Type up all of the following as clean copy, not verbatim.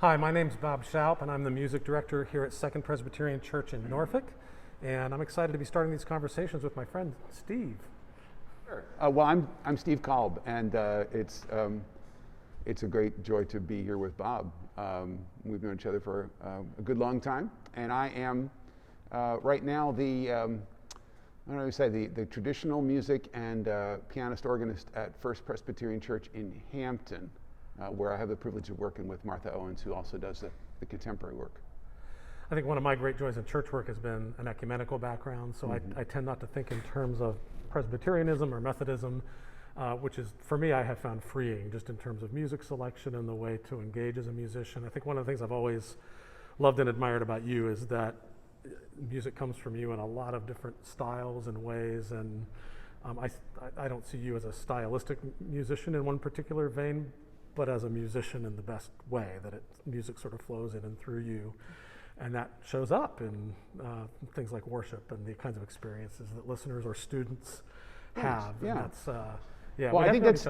Hi, my name's Bob Schaup, and I'm the music director here at Second Presbyterian Church in Norfolk. And I'm excited to be starting these conversations with my friend Steve. Sure. I'm Steve Kolb, and it's a great joy to be here with Bob. We've known each other for a good long time, and I am right now the traditional music and pianist organist at First Presbyterian Church in Hampton, where I have the privilege of working with Martha Owens, who also does the contemporary work. I think one of my great joys in church work has been an ecumenical background, so I tend not to think in terms of Presbyterianism or Methodism, which is, for me, I have found freeing just in terms of music selection and the way to engage as a musician. I think one of the things I've always loved and admired about you is that music comes from you in a lot of different styles and ways, and I don't see you as a stylistic musician in one particular vein, but as a musician in the best way, that music sort of flows in and through you. And that shows up in things like worship and the kinds of experiences that listeners or students have. Yeah. And that's, well, I think that's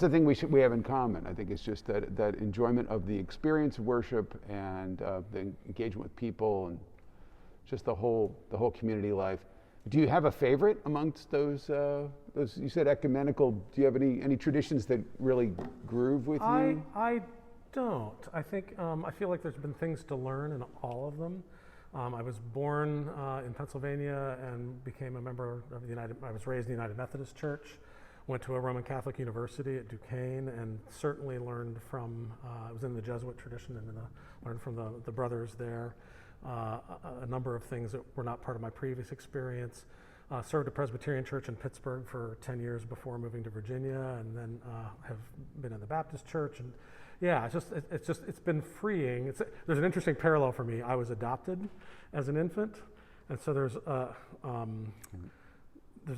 the thing we have in common. I think it's just that enjoyment of the experience of worship and the engagement with people and just the whole community life. Do you have a favorite amongst those? You said ecumenical. Do you have any traditions that really groove with you? I don't. I think I feel like there's been things to learn in all of them. I was born in Pennsylvania and became a member of I was raised in the United Methodist Church. Went to a Roman Catholic university at Duquesne, and certainly learned from. I was in the Jesuit tradition and learned from the brothers there. A number of things that were not part of my previous experience. Served a Presbyterian church in Pittsburgh for 10 years before moving to Virginia, and then have been in the Baptist church. And yeah, it's been freeing. There's an interesting parallel for me. I was adopted as an infant, and so there's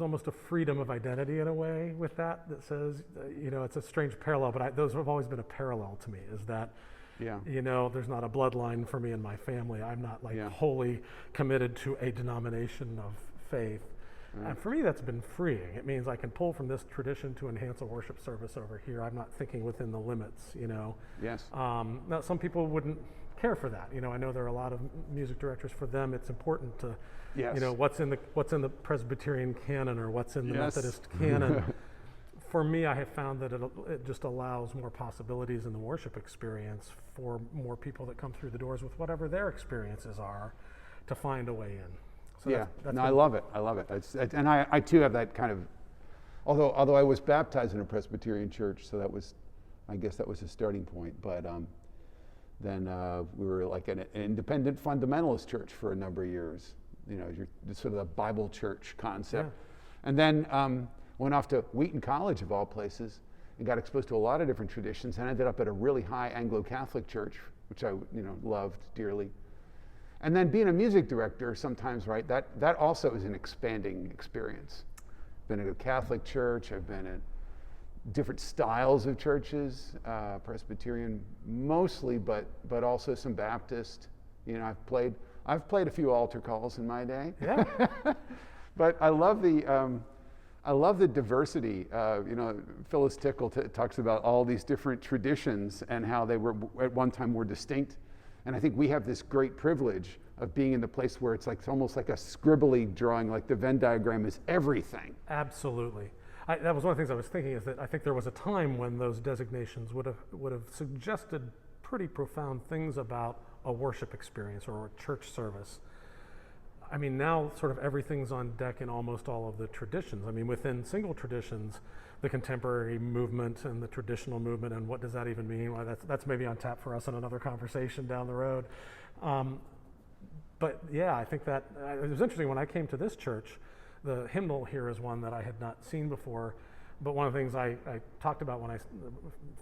almost a freedom of identity in a way with that says, it's a strange parallel, but those have always been a parallel to me, is that, there's not a bloodline for me in my family. I'm not wholly committed to a denomination of faith. And for me, that's been freeing. It means I can pull from this tradition to enhance a worship service over here. I'm not thinking within the limits, Yes. Now, some people wouldn't care for that. I know there are a lot of music directors. For them, it's important to, what's in the Presbyterian canon or what's in the Methodist canon. For me, I have found that it just allows more possibilities in the worship experience for more people that come through the doors with whatever their experiences are to find a way in. So I love it. And I too have that kind of, although I was baptized in a Presbyterian church, so I guess that was a starting point. But then we were like an independent fundamentalist church for a number of years. Sort of the Bible church concept. Yeah. And then went off to Wheaton College, of all places, and got exposed to a lot of different traditions, and ended up at a really high Anglo-Catholic church, which I loved dearly. And then being a music director sometimes, right, that also is an expanding experience. Been at a Catholic church, I've been at different styles of churches, Presbyterian mostly, but also some Baptist. I've played a few altar calls in my day. Yeah. But I love the diversity. Phyllis Tickle talks about all these different traditions and how they were at one time were distinct. And I think we have this great privilege of being in the place where it's almost like a scribbly drawing, like the Venn diagram is everything. Absolutely. That was one of the things I was thinking, is that I think there was a time when those designations would have suggested pretty profound things about a worship experience or a church service. I mean, now sort of everything's on deck in almost all of the traditions. I mean, within single traditions, the contemporary movement and the traditional movement, and what does that even mean? Well, that's maybe on tap for us in another conversation down the road. But yeah, I think that it was interesting when I came to this church. The hymnal here is one that I had not seen before. But one of the things I talked about when I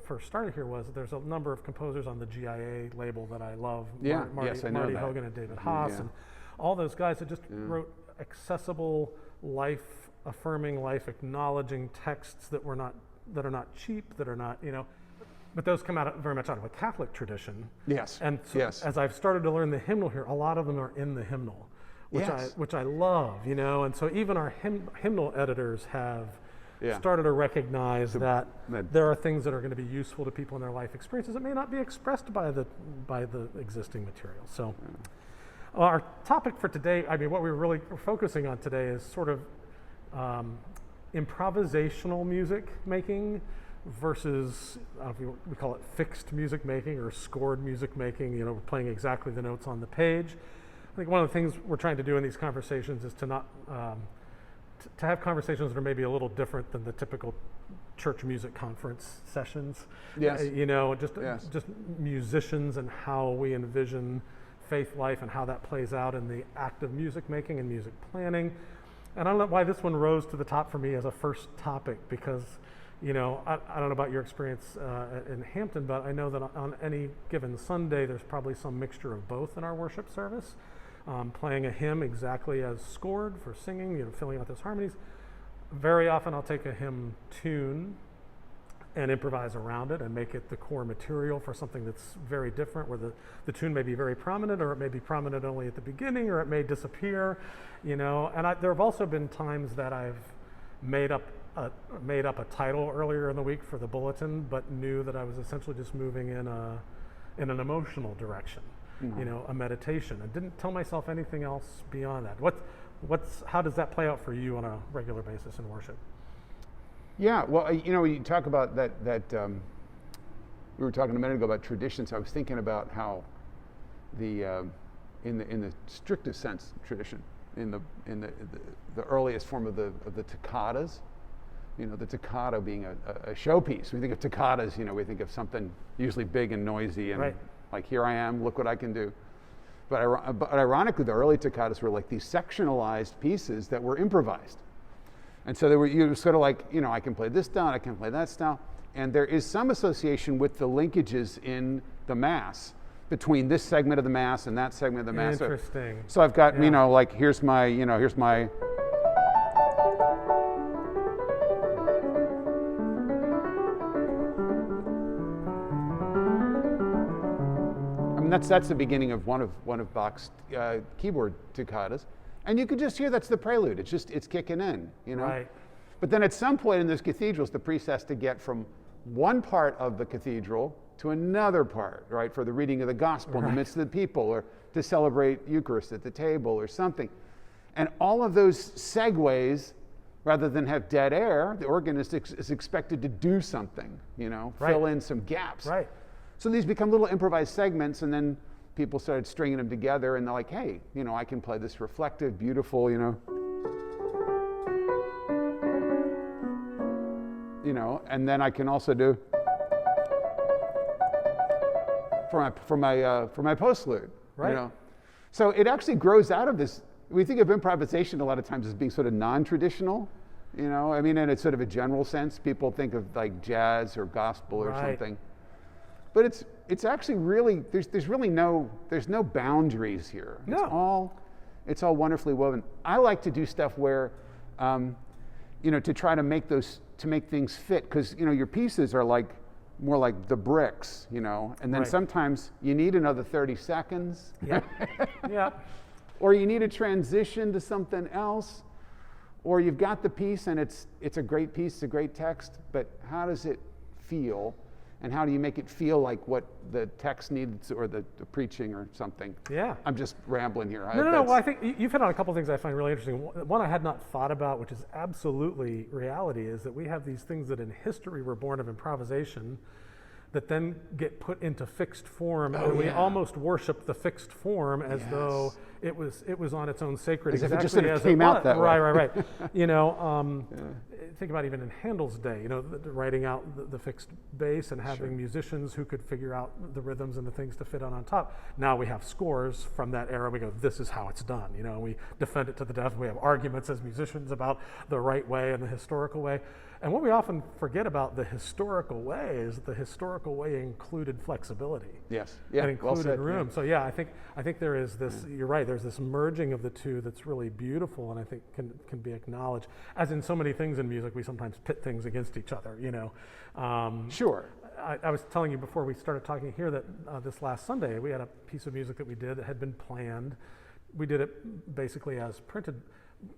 first started here was there's a number of composers on the GIA label that I love. Yeah, Marty Hogan and David Haas, and all those guys that just wrote accessible, life-affirming, life-acknowledging texts that are not cheap, that are not, but those come out very much out of a Catholic tradition. Yes. And so as I've started to learn the hymnal here, a lot of them are in the hymnal, which I love, and so even our hymnal editors have Yeah. started to recognize that that- there are things that are going to be useful to people in their life experiences that may not be expressed by the existing material. So our topic for today, I mean, what we're really focusing on today is sort of improvisational music making versus, I don't know if we call it fixed music making or scored music making, you know, we're playing exactly the notes on the page. I think one of the things we're trying to do in these conversations is to not, to have conversations that are maybe a little different than the typical church music conference sessions. Yes. You know, just Yes. just musicians and how we envision faith life and how that plays out in the act of music making and music planning. And I don't know why this one rose to the top for me as a first topic, because, you know, I don't know about your experience in Hampton, but I know that on any given Sunday, there's probably some mixture of both in our worship service. Playing a hymn exactly as scored for singing, you know, filling out those harmonies. Very often I'll take a hymn tune and improvise around it and make it the core material for something that's very different, where the tune may be very prominent, or it may be prominent only at the beginning, or it may disappear, you know. And there have also been times that I've made up a title earlier in the week for the bulletin, but knew that I was essentially just moving in an emotional direction, you know, a meditation. I didn't tell myself anything else beyond that. How does that play out for you on a regular basis in worship? Yeah, well, you know, when you talk about that we were talking a minute ago about traditions. I was thinking about how in the strictest sense, tradition, in the earliest form of the toccatas, you know, the toccata being a showpiece. We think of toccatas, you know, we think of something usually big and noisy and like, here I am, look what I can do. But ironically, the early toccatas were like these sectionalized pieces that were improvised. And so you were sort of like, you know, I can play this style, I can play that style. And there is some association with the linkages in the Mass between this segment of the Mass and that segment of the Mass. Interesting. So I've got, you know, like, here's my. I mean, that's the beginning of one of Bach's keyboard toccatas. And you could just hear that's the prelude. It's kicking in, you know? Right. But then at some point in those cathedrals, the priest has to get from one part of the cathedral to another part, right? For the reading of the gospel in the midst of the people, or to celebrate Eucharist at the table or something. And all of those segues, rather than have dead air, the organist is expected to do something, you know, fill in some gaps. Right. So these become little improvised segments, and then people started stringing them together, and they're like, hey, you know, I can play this reflective, beautiful, you know, and then I can also do for my postlude, right? You know, so it actually grows out of this. We think of improvisation a lot of times as being sort of non-traditional, you know. I mean, in a sort of a general sense, people think of like jazz or gospel or something. But it's actually really, there's no boundaries here. No. It's all wonderfully woven. I like to do stuff where, you know, to try to make things fit, because, you know, your pieces are like more like the bricks, you know, and then sometimes you need another 30 seconds. Yeah. Yeah. Or you need a transition to something else, or you've got the piece and it's a great piece, it's a great text, but how does it feel? And how do you make it feel like what the text needs, or the preaching or something? Yeah. I'm just rambling here. No. Well, I think you've hit on a couple of things I find really interesting. One I had not thought about, which is absolutely reality, is that we have these things that in history were born of improvisation that then get put into fixed form, and we almost worship the fixed form as though it was on its own sacred, as exactly if it just sort of as came it out that way. Right. You know, think about even in Handel's day, you know, writing out the fixed bass and having musicians who could figure out the rhythms and the things to fit on top. Now we have scores from that era. We go, this is how it's done, you know, and we defend it to the death. We have arguments as musicians about the right way and the historical way. And what we often forget about the historical way is the historical way included flexibility. Yes. Yeah. And included well said, room. Yeah. So yeah, I think there is this. You're right. There's this merging of the two that's really beautiful, and I think can be acknowledged. As in so many things in music, we sometimes pit things against each other. You know. Sure. I was telling you before we started talking here that this last Sunday we had a piece of music that we did that had been planned. We did it basically as printed,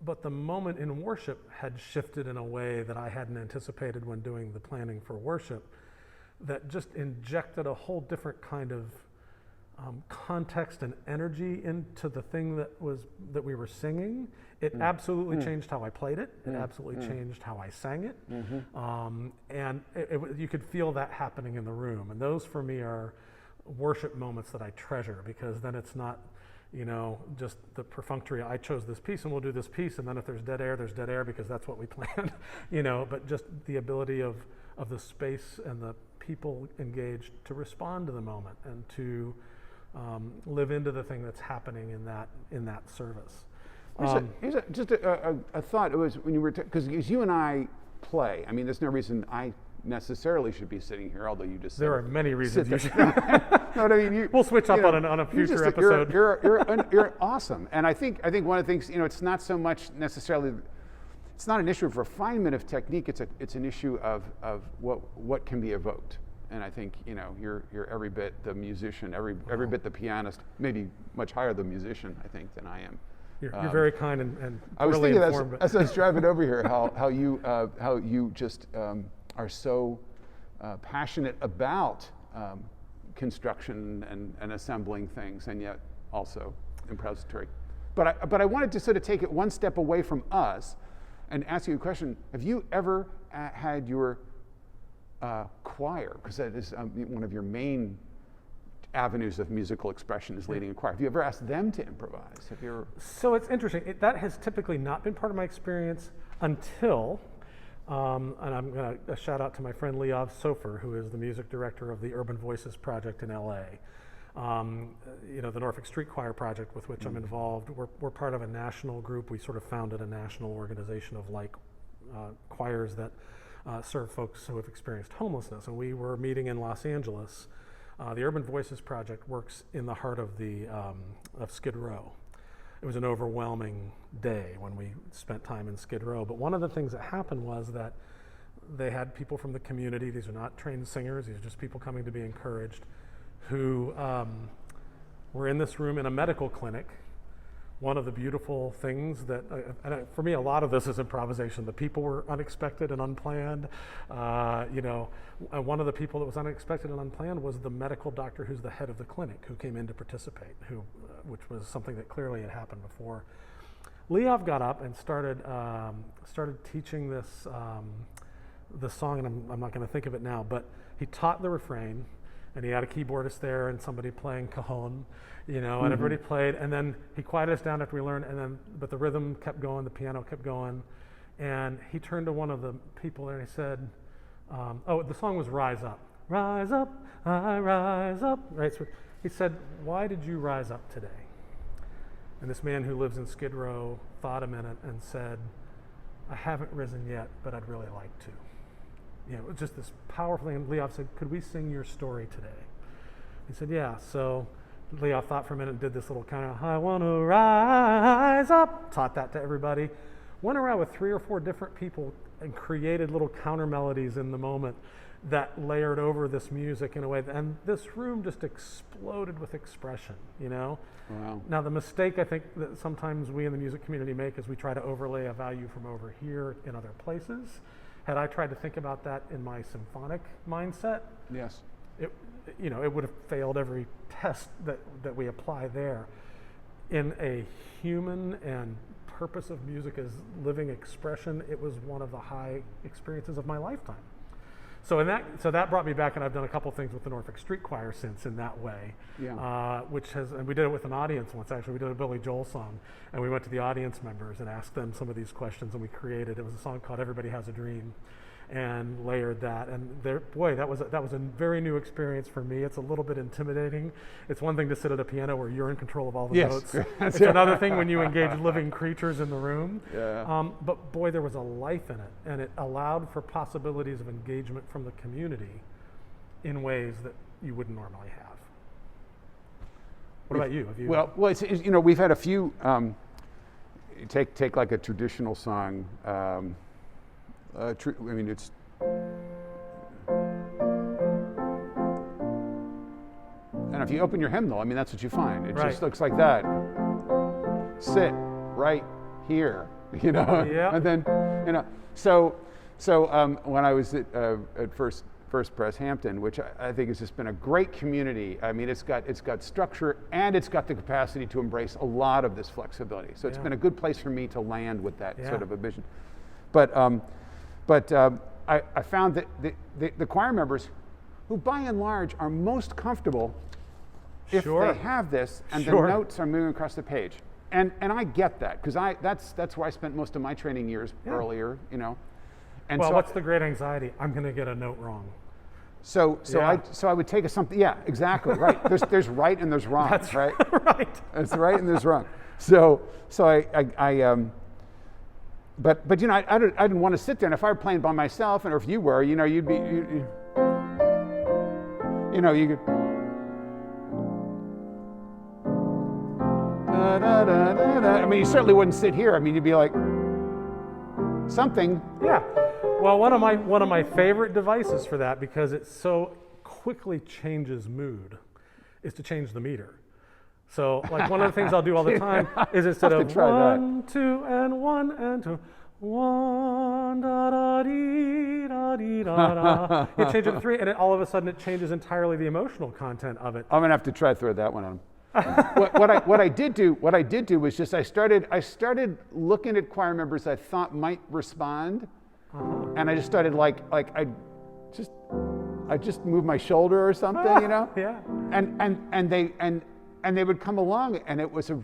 But the moment in worship had shifted in a way that I hadn't anticipated when doing the planning for worship, that just injected a whole different kind of context and energy into the thing that we were singing. It absolutely changed how I played it. It absolutely changed how I sang it. And you could feel that happening in the room. And those for me are worship moments that I treasure, because then it's not, just the perfunctory, I chose this piece and we'll do this piece, and then if there's dead air because that's what we planned, but just the ability of the space and the people engaged to respond to the moment and to live into the thing that's happening in that service. Here's just a thought. It was when you were, because you and I play. I mean, there's no reason I necessarily should be sitting here, although you just there are many reasons you should. No, what I mean, we'll switch up on a future episode. You're awesome, and I think one of the things, it's not so much necessarily. It's not an issue of refinement of technique. It's an issue of what can be evoked. And I think you're every bit the musician, every bit the pianist, maybe much higher the musician, I think, than I am. You're very kind and I was really thinking informed. as I was driving over here how you just are so passionate about construction and assembling things, and yet also improvisatory. But I wanted to sort of take it one step away from us and ask you a question. Have you ever had your choir, because that is one of your main avenues of musical expression, is leading a choir. Have you ever asked them to improvise? Have you ever? So it's interesting. That has typically not been part of my experience until, and I'm going to shout out to my friend Liav Sofer, who is the music director of the Urban Voices Project in LA. The Norfolk Street Choir Project, with which I'm involved. We're part of a national group. We sort of founded a national organization of choirs that serve folks who have experienced homelessness. And we were meeting in Los Angeles. The Urban Voices Project works in the heart of of Skid Row. It was an overwhelming day when we spent time in Skid Row. But one of the things that happened was that they had people from the community. These are not trained singers. These are just people coming to be encouraged, who were in this room in a medical clinic. One of the beautiful things that, for me, a lot of this is improvisation. The people were unexpected and unplanned. One of the people that was unexpected and unplanned was the medical doctor who's the head of the clinic, who came in to participate, which was something that clearly had happened before. Liav got up and started teaching this the song, and I'm not going to think of it now, but he taught the refrain. And he had a keyboardist there and somebody playing cajon, and everybody played. And then he quieted us down after we learned, but the rhythm kept going, the piano kept going. And he turned to one of the people there and he said, the song was Rise Up. Rise up, I rise up. Right? So he said, why did you rise up today? And this man who lives in Skid Row thought a minute and said, I haven't risen yet, but I'd really like to. It was just this powerful thing. And Liav said, could we sing your story today? He said, yeah. So Liav thought for a minute and did this little kind of, I want to rise up, taught that to everybody. Went around with 3 or 4 different people and created little counter melodies in the moment that layered over this music in a way. And this room just exploded with expression, Wow. Now, the mistake I think that sometimes we in the music community make is we try to overlay a value from over here in other places. Had I tried to think about that in my symphonic mindset, yes, it would have failed every test that we apply there. In a human and purpose of music as living expression, it was one of the high experiences of my lifetime. So that brought me back, and I've done a couple things with the Norfolk Street Choir since in that way. Yeah. And we did it with an audience once, actually. We did a Billy Joel song, and we went to the audience members and asked them some of these questions, and it was a song called Everybody Has a Dream, and layered that. And that was a very new experience for me. It's a little bit intimidating. It's one thing to sit at a piano where you're in control of all the notes. It's another thing when you engage living creatures in the room. Yeah. But boy, there was a life in it, and it allowed for possibilities of engagement from the community in ways that you wouldn't normally have. What about you? Well, it's, we've had a few. Take like a traditional song. It's. And if you open your hymnal, that's what you find. It just looks like that. Sit right here, you know, Yeah. and then, you know, when I was at First Pres Hampton, which I think has just been a great community. I mean, it's got structure and it's got the capacity to embrace a lot of this flexibility. So it's Yeah. been a good place for me to land with that Yeah. sort of a vision. But I found that the choir members, who by and large are most comfortable if Sure. they have this and Sure. the notes are moving across the page. And I get that, because that's where I spent most of my training years Yeah. earlier, you know. And Well, so what's the great anxiety? I'm going to get a note wrong. So Yeah. I would take something. Yeah, exactly. Right. There's right and there's wrong. That's right. right. That's right and there's wrong. So but you know, I didn't want to sit there. And if I were playing by myself, or if you were, you know, you could. I mean, you certainly wouldn't sit here. I mean, you'd be like something. Yeah. Well, one of my favorite devices for that, because it so quickly changes mood, is to change the meter. So, like, one of the things I'll do all the time is, instead I'll have of to try that. 1, 2, and 1 and 2, 1 da da dee da dee da da, you change it to 3, and all of a sudden it changes entirely the emotional content of it. I'm gonna have to try to throw that one on. what I did do was just I started looking at choir members I thought might respond, and I just started like I just moved my shoulder or something, you know. Yeah. And they would come along, and it was a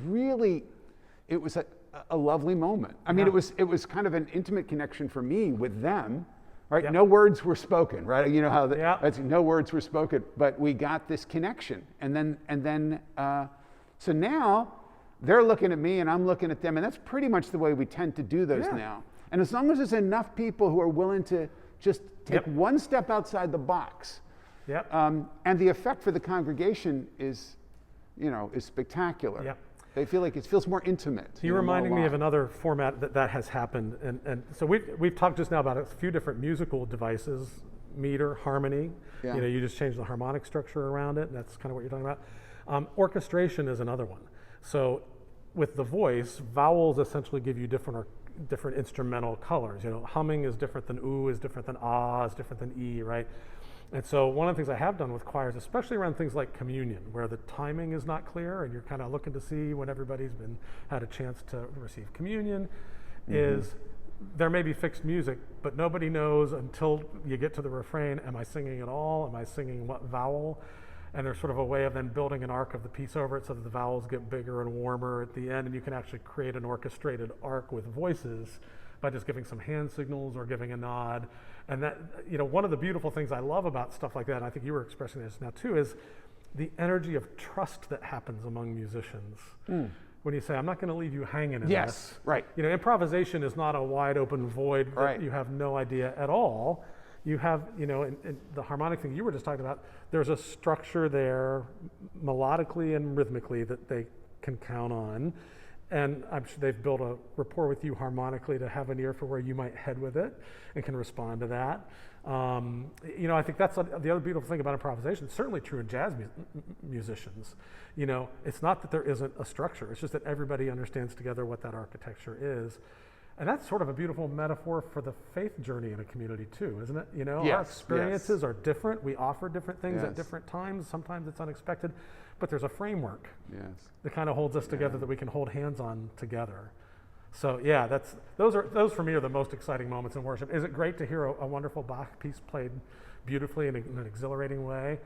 lovely moment. I mean, Yeah. it was kind of an intimate connection for me with them, right? Yep. No words were spoken, right? You know how Yep. no words were spoken, but we got this connection, and then so now they're looking at me and I'm looking at them, and that's pretty much the way we tend to do those Yeah. now. And as long as there's enough people who are willing to just take Yep. one step outside the box, Yep. and the effect for the congregation is spectacular. Yep. They feel like it feels more intimate. You're reminding me of another format that has happened, and so we've talked just now about a few different musical devices: meter, harmony. Yeah. You know, you just change the harmonic structure around it, and that's kind of what you're talking about. Orchestration is another one. So with the voice, vowels essentially give you different instrumental colors. You know, humming is different than ooh, is different than ah, is different than e, right? And so one of the things I have done with choirs, especially around things like communion, where the timing is not clear and you're kind of looking to see when everybody's had a chance to receive communion, is there may be fixed music, but nobody knows until you get to the refrain, am I singing at all? Am I singing what vowel? And there's sort of a way of then building an arc of the piece over it so that the vowels get bigger and warmer at the end, and you can actually create an orchestrated arc with voices by just giving some hand signals or giving a nod. And that, you know, one of the beautiful things I love about stuff like that, and I think you were expressing this now too, is the energy of trust that happens among musicians. When you say, I'm not going to leave you hanging in Yes, this. right. You know, improvisation is not a wide open void that Right. you have no idea at all. You have, you know, in the harmonic thing you were just talking about, there's a structure there melodically and rhythmically that they can count on. And I'm sure they've built a rapport with you harmonically to have an ear for where you might head with it and can respond to that. You know, I think that's the other beautiful thing about improvisation. It's certainly true in jazz musicians. You know, it's not that there isn't a structure. It's just that everybody understands together what that architecture is. And that's sort of a beautiful metaphor for the faith journey in a community too, isn't it? You know, our Yes, experiences are different. We offer different things at Yes. different times. Sometimes it's unexpected, but there's a framework Yes. that kind of holds us together, that we can hold hands on together. So yeah, those for me are the most exciting moments in worship. Is it great to hear a wonderful Bach piece played beautifully in an exhilarating way?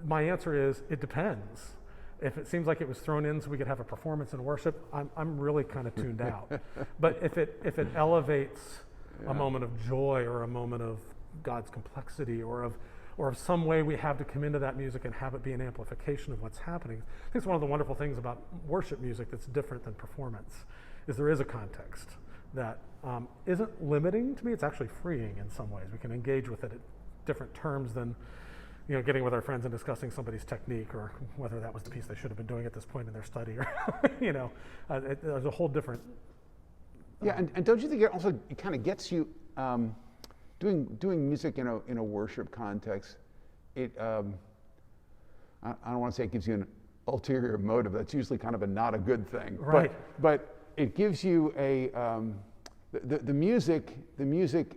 My answer is it depends. If it seems like it was thrown in so we could have a performance in worship, I'm really kind of tuned out. But if it elevates a moment of joy or a moment of God's complexity or of some way we have to come into that music and have it be an amplification of what's happening. I think it's one of the wonderful things about worship music that's different than performance, is there is a context that isn't limiting to me. It's actually freeing in some ways. We can engage with it at different terms than, you know, getting with our friends and discussing somebody's technique or whether that was the piece they should have been doing at this point in their study, or you know, there's a whole different. Yeah, and don't you think it kind of gets you doing music in a worship context? I don't want to say it gives you an ulterior motive. That's usually kind of not a good thing. Right. But it gives you the music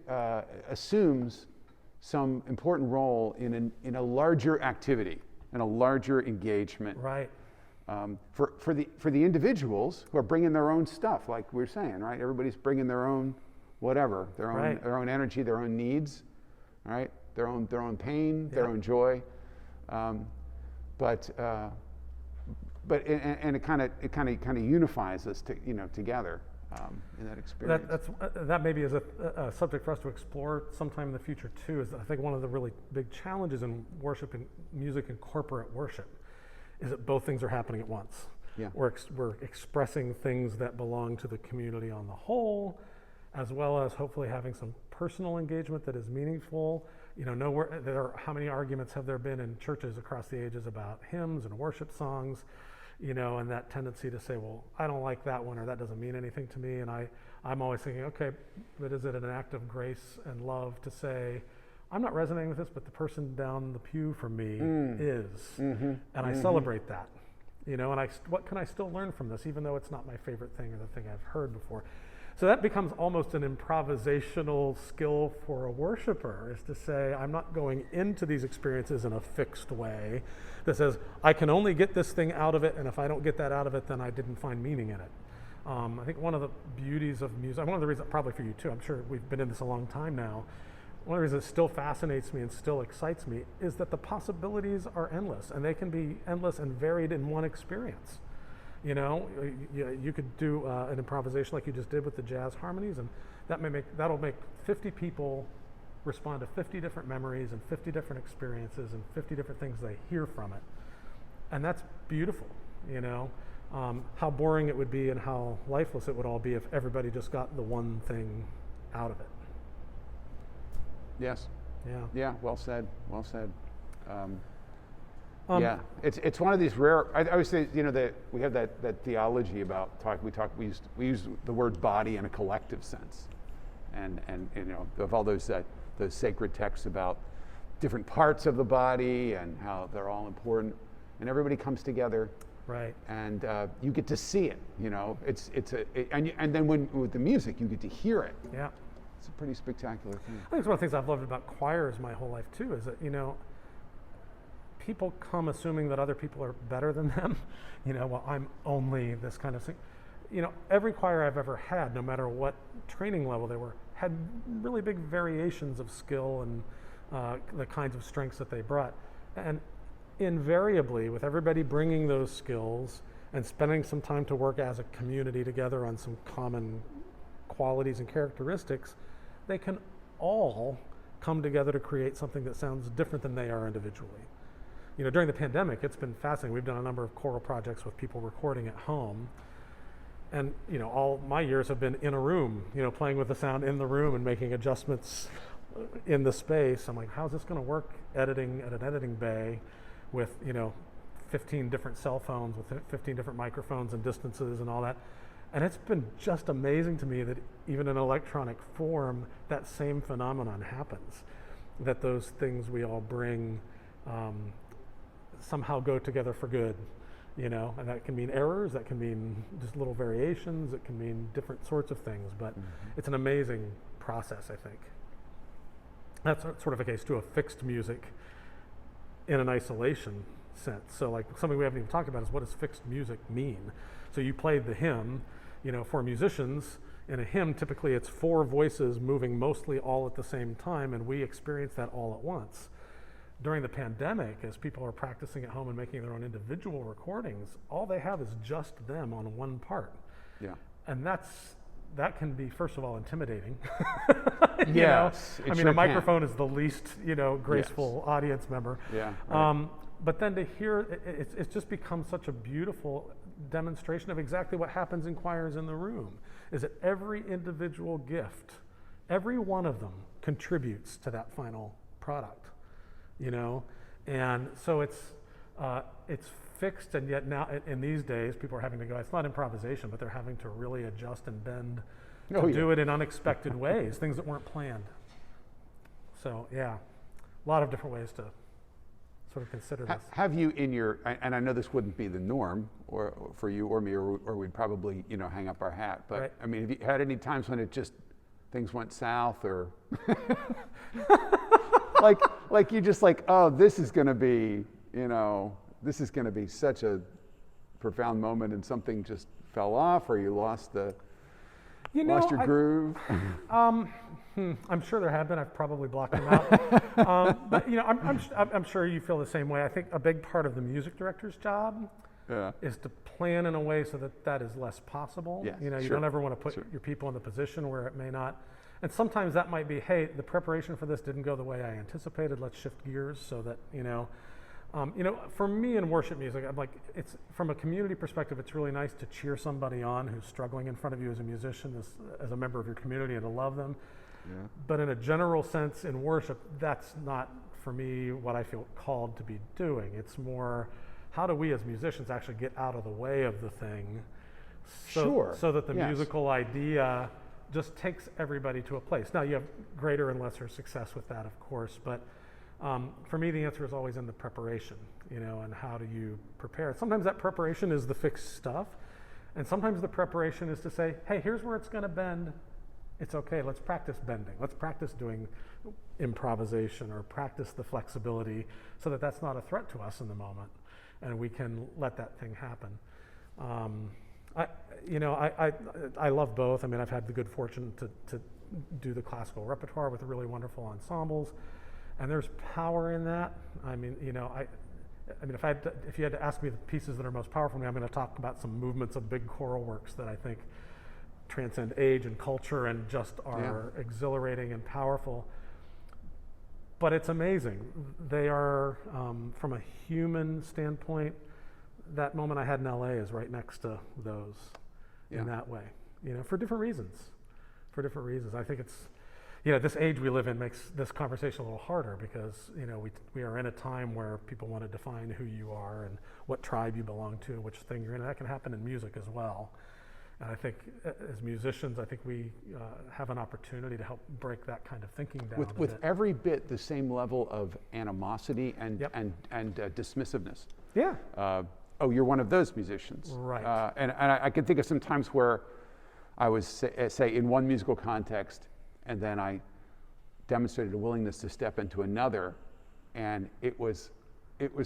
assumes some important role in a larger activity, in a larger engagement. Right. For the individuals who are bringing their own stuff, like we were saying, right? Everybody's bringing their own whatever, their own energy, their own needs, right? Their own pain, their own joy. But it kind of unifies us together in that experience. That maybe is a subject for us to explore sometime in the future too. Is I think one of the really big challenges in worship and music and corporate worship is that both things are happening at once. Yeah. We're expressing things that belong to the community on the whole, as well as hopefully having some personal engagement that is meaningful. How many arguments have there been in churches across the ages about hymns and worship songs, and that tendency to say, well, I don't like that one, or that doesn't mean anything to me. And I'm always thinking, okay, but is it an act of grace and love to say, I'm not resonating with this, but the person down the pew from me is, and I celebrate that, and what can I still learn from this, even though it's not my favorite thing or the thing I've heard before. So that becomes almost an improvisational skill for a worshiper, is to say, I'm not going into these experiences in a fixed way that says, I can only get this thing out of it, and if I don't get that out of it, then I didn't find meaning in it. I think one of the beauties of music, one of the reasons, probably for you too, I'm sure we've been in this a long time now, one of the reasons it still fascinates me and still excites me is that the possibilities are endless, and they can be endless and varied in one experience. You could do an improvisation like you just did with the jazz harmonies, and that'll make 50 people respond to 50 different memories and 50 different experiences and 50 different things they hear from it. And that's beautiful, how boring it would be and how lifeless it would all be if everybody just got the one thing out of it. Yes. Yeah. Yeah. Well said. Well said. Yeah, it's one of these rare. I always say, that we have that theology about talk. We use the word body in a collective sense, and of all those sacred texts about different parts of the body and how they're all important, and everybody comes together. Right. And you get to see it. And then with the music, you get to hear it. Yeah. It's a pretty spectacular thing. I think it's one of the things I've loved about choirs my whole life too, is that, people come assuming that other people are better than them. Well, I'm only this kind of thing. Every choir I've ever had, no matter what training level they were, had really big variations of skill and the kinds of strengths that they brought. And invariably, with everybody bringing those skills and spending some time to work as a community together on some common qualities and characteristics, they can all come together to create something that sounds different than they are individually. During the pandemic, it's been fascinating. We've done a number of choral projects with people recording at home. And, all my years have been in a room, playing with the sound in the room and making adjustments in the space. I'm like, how's this going to work editing at an editing bay with, 15 different cell phones, with 15 different microphones and distances and all that. And it's been just amazing to me that even in electronic form, that same phenomenon happens, that those things we all bring somehow go together for good, and that can mean errors, that can mean just little variations, it can mean different sorts of things, but it's an amazing process, I think. That's sort of a case to a fixed music in an isolation sense. So like something we haven't even talked about is, what does fixed music mean? So you played the hymn, for musicians, in a hymn, typically it's 4 voices moving mostly all at the same time, and we experience that all at once. During the pandemic, as people are practicing at home and making their own individual recordings, all they have is just them on one part. Yeah. And that can be, first of all, intimidating. Yes. I mean, a microphone is the least, graceful audience member. Yeah. Right. But then to hear, it's just become such a beautiful demonstration of exactly what happens in choirs in the room, is that every individual gift, every one of them contributes to that final product. And so it's fixed, and yet now in these days people are having to go, it's not improvisation, but they're having to really adjust and bend to do it in unexpected ways, things that weren't planned. So yeah, a lot of different ways to sort of consider this. Have you in your, and I know this wouldn't be the norm or for you or me, or we'd probably, hang up our hat, but Right. I mean, have you had any times when things went south or like you just like, oh, this is going to be, this is going to be such a profound moment and something just fell off or you lost lost your groove? I'm sure there have been. I've probably blocked them out. But I'm sure you feel the same way. I think a big part of the music director's job is to plan in a way so that is less possible. Yes, You sure, don't ever want to put sure. your people in the position where it may not. And sometimes that might be, hey, the preparation for this didn't go the way I anticipated. Let's shift gears so that for me in worship music, I'm like, it's from a community perspective, it's really nice to cheer somebody on who's struggling in front of you as a musician, as a member of your community, and to love them. Yeah. But in a general sense, in worship, that's not for me what I feel called to be doing. It's more, how do we as musicians actually get out of the way of the thing, so that the Yes. musical idea just takes everybody to a place. Now you have greater and lesser success with that, of course, but for me, the answer is always in the preparation, and how do you prepare? Sometimes that preparation is the fixed stuff, and sometimes the preparation is to say, hey, here's where it's going to bend. It's okay, let's practice bending. Let's practice doing improvisation or practice the flexibility so that that's not a threat to us in the moment, and we can let that thing happen. I love both. I mean, I've had the good fortune to do the classical repertoire with really wonderful ensembles. And there's power in that. I mean, if you had to ask me the pieces that are most powerful to me, I'm going to talk about some movements of big choral works that I think transcend age and culture and just are exhilarating and powerful. But it's amazing. They are, from a human standpoint, that moment I had in LA is right next to those in that way, for different reasons. I think it's, this age we live in makes this conversation a little harder because, we are in a time where people want to define who you are and what tribe you belong to and which thing you're in. And that can happen in music as well. And I think as musicians, I think we have an opportunity to help break that kind of thinking down. With every bit the same level of animosity and dismissiveness. Yeah. You're one of those musicians. Right. And I can think of some times where I was, say, in one musical context, and then I demonstrated a willingness to step into another, and it was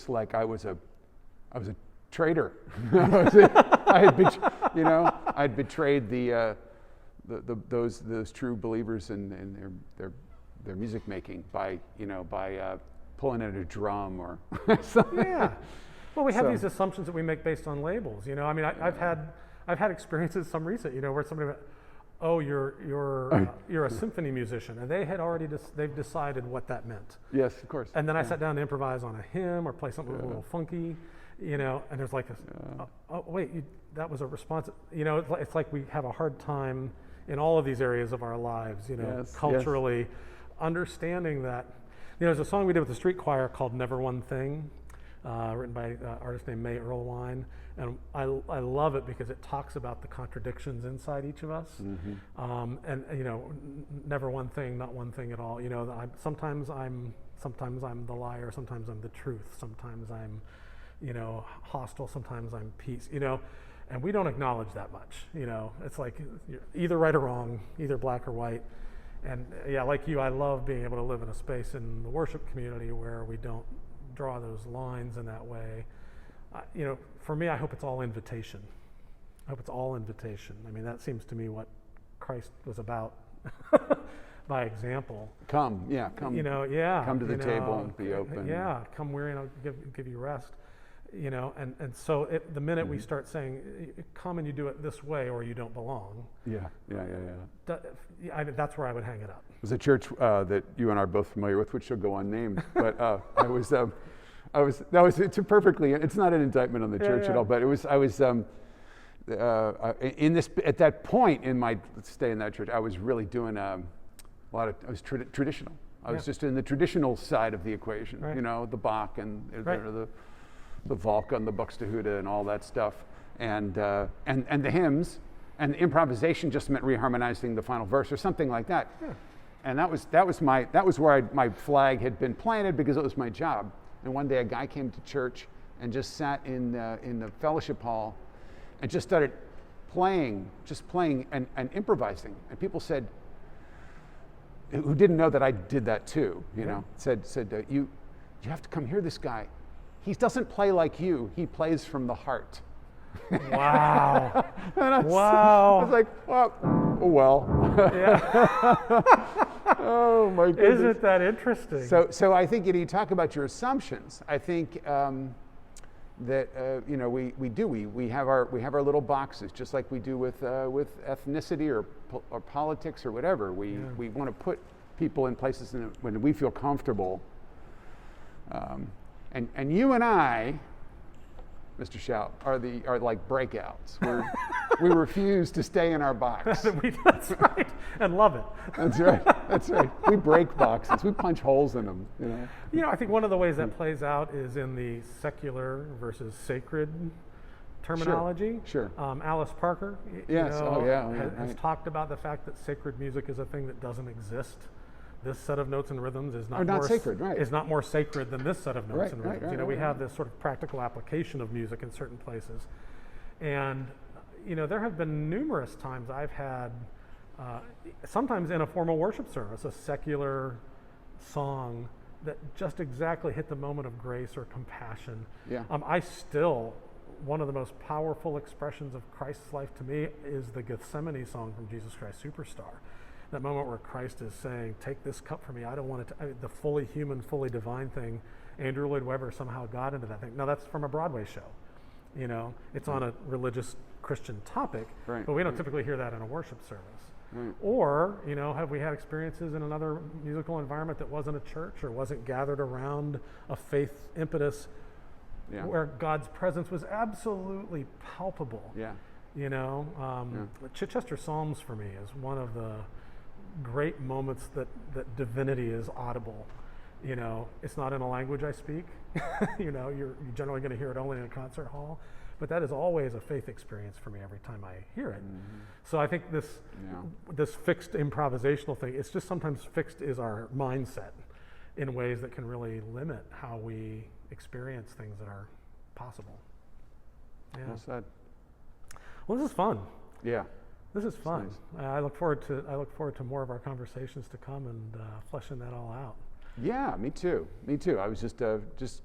like I was a traitor. I'd betrayed those true believers in their music making by pulling at a drum or something. Yeah. Well, we have these assumptions that we make based on labels. I mean, I've had experiences, some recent, where somebody went, oh, you're a symphony musician, and they had already they've decided what that meant. Yes, of course. And then I sat down to improvise on a hymn or play something a little funky, and there's like this, oh wait, that was a response. It's like we have a hard time in all of these areas of our lives, culturally, understanding that. There's a song we did with the street choir called "Never One Thing," written by an artist named May Erlewine. And I love it because it talks about the contradictions inside each of us. Mm-hmm. Never one thing, not one thing at all. Sometimes I'm the liar, sometimes I'm the truth, sometimes I'm, hostile, sometimes I'm peace, and we don't acknowledge that much. It's like you're either right or wrong, either black or white. And like you, I love being able to live in a space in the worship community where we don't draw those lines in that way. For me, I hope it's all invitation. I hope it's all invitation. I mean, that seems to me what Christ was about by example. Come. Come to the table and be open. Yeah, come weary and I'll give you rest. And so the minute we start saying, come and you do it this way or you don't belong. That's where I would hang it up. There's a church that you and I are both familiar with, which shall go unnamed, but it's not an indictment on the church at all, but I was at that point in my stay in that church, I was really doing I was traditional. I was just in the traditional side of the equation, the Bach and the Volk and the Buxtehude and all that stuff, and the hymns, and the improvisation just meant reharmonizing the final verse or something like that. Yeah. And that was where my flag had been planted because it was my job. And one day a guy came to church and just sat in the fellowship hall and just started playing and improvising. And people said, who didn't know that I did that too, you know, said you have to come hear this guy. He doesn't play like you. He plays from the heart. Wow. I Wow. was like, well, oh well. Yeah. Oh my goodness. Isn't that interesting? So I think, you talk about your assumptions. I think that we have our little boxes, just like we do with ethnicity or politics or whatever. We want to put people in places when we feel comfortable. And you and I, Mr. Shout, are like breakouts. We refuse to stay in our box. That's right, and love it. That's right. That's right. We break boxes. We punch holes in them. I think one of the ways that plays out is in the secular versus sacred terminology. Sure. Alice Parker, Yes. has talked about the fact that sacred music is a thing that doesn't exist. This set of notes and rhythms is not more sacred, right? Is not more sacred than this set of notes Right, and right, rhythms. right, We right, have this sort of practical application of music in certain places, and there have been numerous times I've had, sometimes in a formal worship service, a secular song that just exactly hit the moment of grace or compassion. Yeah. One of the most powerful expressions of Christ's life to me is the Gethsemane song from Jesus Christ Superstar. That moment where Christ is saying, take this cup from me, I don't want it to, the fully human, fully divine thing. Andrew Lloyd Webber somehow got into that thing. Now that's from a Broadway show. It's on a religious Christian topic, right, but we don't typically hear that in a worship service. Right. Or, have we had experiences in another musical environment that wasn't a church or wasn't gathered around a faith impetus where God's presence was absolutely palpable? Yeah. Chichester Psalms for me is one of the great moments that divinity is audible. It's not in a language I speak. You're generally going to hear it only in a concert hall, but that is always a faith experience for me every time I hear it. Mm-hmm. So I think this fixed improvisational thing, it's just sometimes fixed is our mindset in ways that can really limit how we experience things that are possible. Yeah. Well said. Well, this is fun. Yeah. This is fun. Nice. I look forward to more of our conversations to come and fleshing that all out. Yeah, me too. I was just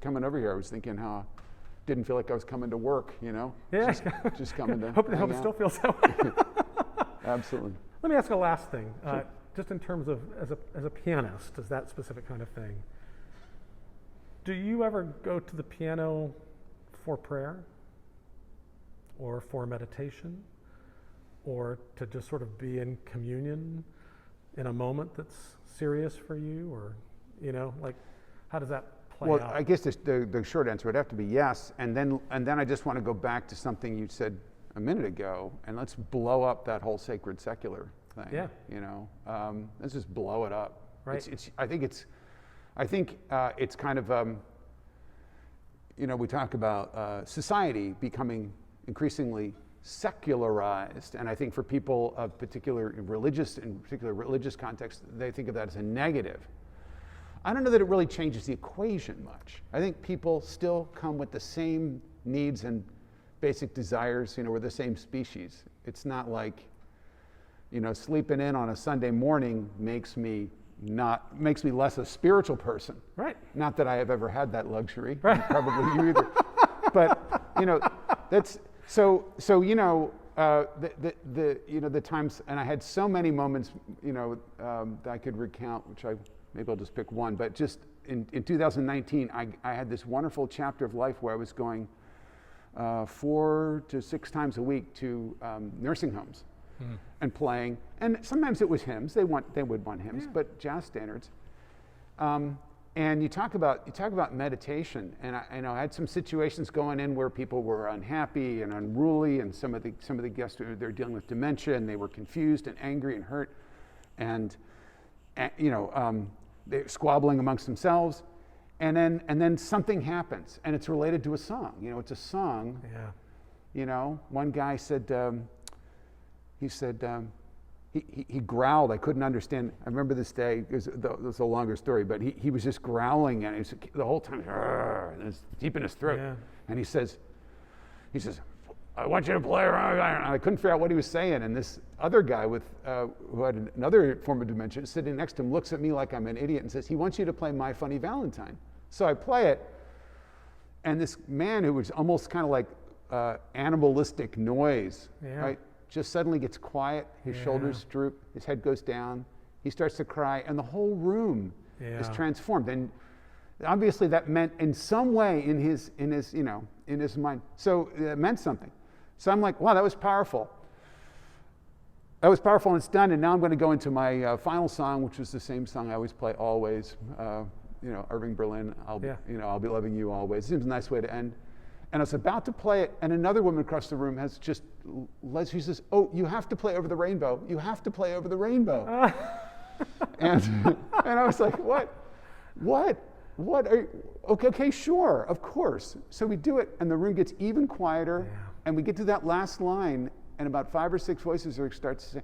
coming over here. I was thinking how I didn't feel like I was coming to work. Yeah. Just coming to. hope it still feels that way. Absolutely. Let me ask a last thing, Sure. just in terms of as a pianist, as that specific kind of thing. Do you ever go to the piano for prayer, or for meditation, or to just sort of be in communion in a moment that's serious for you, or how does that play out? Well, I guess the short answer would have to be yes, and then I just want to go back to something you said a minute ago, and let's blow up that whole sacred secular thing. Yeah. Let's just blow it up. Right. I think it's kind of we talk about society becoming increasingly secularized, and I think for people of particular religious context, they think of that as a negative. I don't know that it really changes the equation much. I think people still come with the same needs and basic desires. We're the same species. It's not like, sleeping in on a Sunday morning makes me less a spiritual person. Right. Not that I have ever had that luxury. Right. Probably you either. But that's so. The times, and I had so many moments, that I could recount, which maybe I'll just pick one. But just in 2019, I had this wonderful chapter of life where I was going 4 to 6 times a week to nursing homes and playing. And sometimes it was hymns. They would want hymns, but jazz standards. And you talk about meditation, and I had some situations going in where people were unhappy and unruly, and some of the guests, they're dealing with dementia, and they were confused and angry and hurt, and they're squabbling amongst themselves, and then something happens, and it's related to a song. It's a song. Yeah. One guy said, he he growled. I couldn't understand. I remember this day, it was a longer story, but he was just growling, and it was, the whole time, and it was deep in his throat. Yeah. And he says, I want you to play around. And I couldn't figure out what he was saying. And this other guy who had another form of dementia sitting next to him looks at me like I'm an idiot and says, he wants you to play My Funny Valentine. So I play it, and this man who was almost kind of like animalistic noise, right, just suddenly gets quiet, his shoulders droop, his head goes down, he starts to cry, and the whole room is transformed. And obviously that meant in some way in his mind. So it meant something. So I'm like, wow, that was powerful. That was powerful, and it's done. And now I'm going to go into my final song, which is the same song I always play, always. Irving Berlin. I'll be loving you always. It seems a nice way to end. And I was about to play it, and another woman across the room has just, she says, oh, you have to play Over the Rainbow. You have to play Over the Rainbow. and I was like, what? What are you? Okay, sure, of course. So we do it, and the room gets even quieter, and we get to that last line, and about 5 or 6 voices start to say,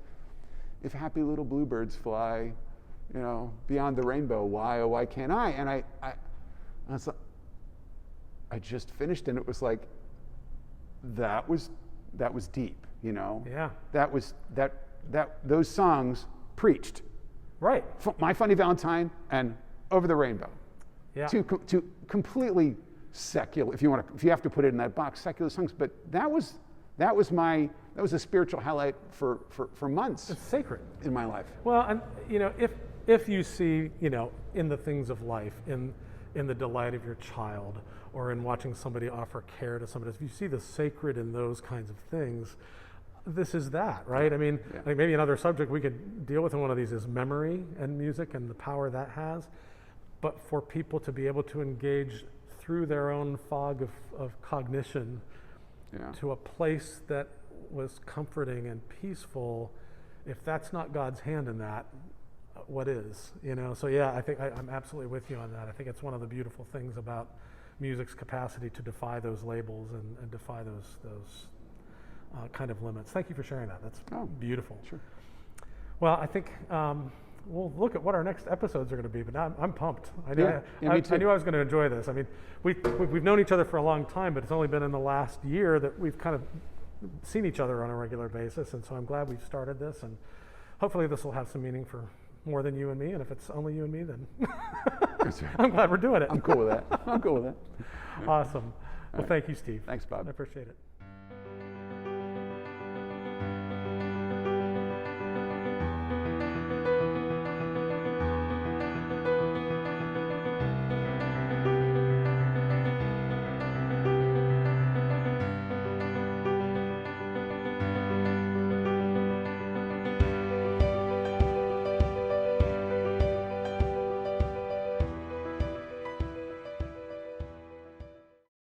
if happy little bluebirds fly, beyond the rainbow, why, oh, why can't I? And I was like, I just finished, and it was like, that was deep, Yeah. Those songs preached. Right. My Funny Valentine and Over the Rainbow. Yeah. Two completely secular, if you have to put it in that box, secular songs. But that was a spiritual highlight for months. It's sacred in my life. Well, and if you see, in the things of life, in the delight of your child, or in watching somebody offer care to somebody, if you see the sacred in those kinds of things, this is that, right? I mean, like maybe another subject we could deal with in one of these is memory and music and the power that has. But for people to be able to engage through their own fog of cognition to a place that was comforting and peaceful, if that's not God's hand in that, what is? So I think I'm absolutely with you on that. I think it's one of the beautiful things about music's capacity to defy those labels and defy those kind of limits. Thank you for sharing that. That's beautiful. Sure. Well, I think we'll look at what our next episodes are going to be, but now I'm pumped. I me too. I knew I was going to enjoy this. I mean, we've known each other for a long time, but it's only been in the last year that we've kind of seen each other on a regular basis, and so I'm glad we've started this, and hopefully this will have some meaning for more than you and me, and if it's only you and me, then I'm glad we're doing it. I'm cool with that. Awesome. Well, thank you, Steve. Thanks, Bob. I appreciate it.